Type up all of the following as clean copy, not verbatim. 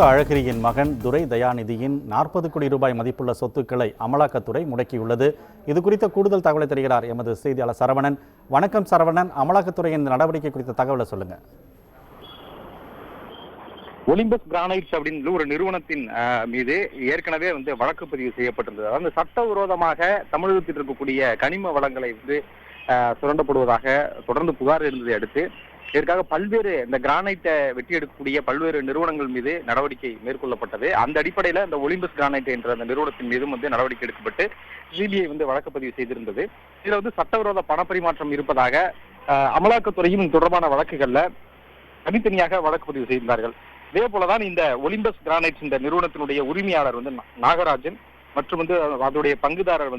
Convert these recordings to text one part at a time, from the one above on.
அழகிரியின் மகன் துரை தயாநிதியின் 40 கோடி ரூபாய் மதிப்புள்ள சொத்துக்களை அமலாக்கத்துறை முடக்கியுள்ளது. இது குறித்த கூடுதல் தகவலை தருகிறார் எமது செய்தியாளர் சரவணன். வணக்கம் சரவணன், அமலாக்கத்துறையின் நடவடிக்கை குறித்த தகவலை சொல்லுங்க. ஒலிம்பஸ் கிரானைட்ஸ் அப்படின்னு ஒரு நிறுவனத்தின் மீது ஏற்கனவே வழக்கு பதிவு செய்யப்பட்டிருந்தது. அதாவது சட்டவிரோதமாக தமிழகத்தில் இருக்கக்கூடிய கனிம வளங்களை சுரண்டப்படுவதாக தொடர்ந்து புகார் இருந்ததை அடுத்து இதற்காக பல்வேறு இந்த கிரானைட்டை வெட்டி எடுக்கக்கூடிய பல்வேறு நிறுவனங்கள் மீது நடவடிக்கை மேற்கொள்ளப்பட்டது. அந்த அடிப்படையில் இந்த ஒலிம்பஸ் கிரானைட் என்ற அந்த நிறுவனத்தின் மீதும் நடவடிக்கை எடுக்கப்பட்டு சிபிஐ வழக்கு பதிவு செய்திருந்தது. இதுல சட்டவிரோத பணப்பரிமாற்றம் இருப்பதாக அமலாக்கத்துறையும் தொடர்பான வழக்குகள்ல தனித்தனியாக வழக்கு பதிவு செய்திருந்தார்கள். இதே போலதான் இந்த ஒலிம்பஸ் கிரானைட்ஸ் இந்த நிறுவனத்தினுடைய உரிமையாளர் நாகராஜன் மற்றும் அதனுடைய பங்குதாரர்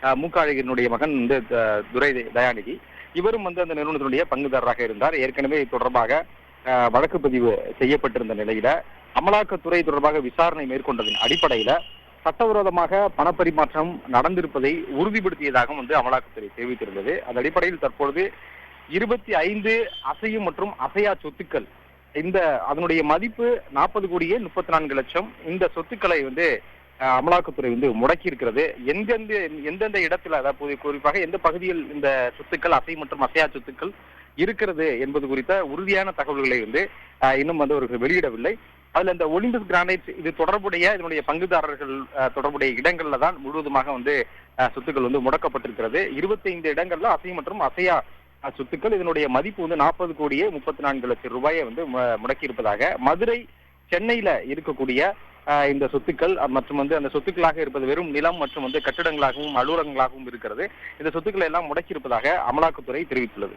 அழகிரியினுடைய மகன் துரை தயாநிதி, இவரும் அந்த நிறுவனத்தினுடைய பங்குதாரராக இருந்தார். ஏற்கனவே தொடர்பாக வழக்கு பதிவு செய்யப்பட்டிருந்த நிலையில அமலாக்கத்துறை தொடர்பாக விசாரணை மேற்கொண்டதன் அடிப்படையில சட்டவிரோதமாக பணப்பரிமாற்றம் நடந்திருப்பதை உறுதிப்படுத்தியதாக அமலாக்கத்துறை தெரிவித்திருந்தது. அந்த அடிப்படையில் தற்பொழுது 25 அசையும் மற்றும் அசையா சொத்துக்கள், அதனுடைய மதிப்பு 40 கோடியே 34 லட்சம். இந்த சொத்துக்களை அமலாக்கத்துறை முடக்கி இருக்கிறது. எந்தெந்த இடத்துல, அதாவது குறிப்பாக எந்த பகுதியில் இந்த சொத்துக்கள் அசை மற்றும் அசையா சொத்துக்கள் இருக்கிறது என்பது குறித்த உறுதியான தகவல்களை இன்னும் அவர்கள் வெளியிடவில்லை. அதுல இந்த ஒலிம்பஸ் கிரானைட்ஸ் இது தொடர்புடைய இதனுடைய பங்குதாரர்கள் தொடர்புடைய இடங்கள்ல தான் முழுவதுமாக சொத்துக்கள் முடக்கப்பட்டிருக்கிறது. 25 இடங்கள்ல அசை மற்றும் அசையா சொத்துக்கள், இதனுடைய மதிப்பு 40 கோடியே 34 லட்சம் ரூபாயை முடக்கி இருப்பதாக மதுரை, சென்னையில இருக்கக்கூடிய இந்த சொத்துக்கள் மற்றும் அந்த சொத்துக்களாக இருப்பது வெறும் நிலம் மற்றும் கட்டிடங்களாகவும் அலுவலகங்களாகவும் இருக்கிறது. இந்த சொத்துக்களை எல்லாம் முடக்கி இருப்பதாக அமலாக்கத்துறை தெரிவித்துள்ளது.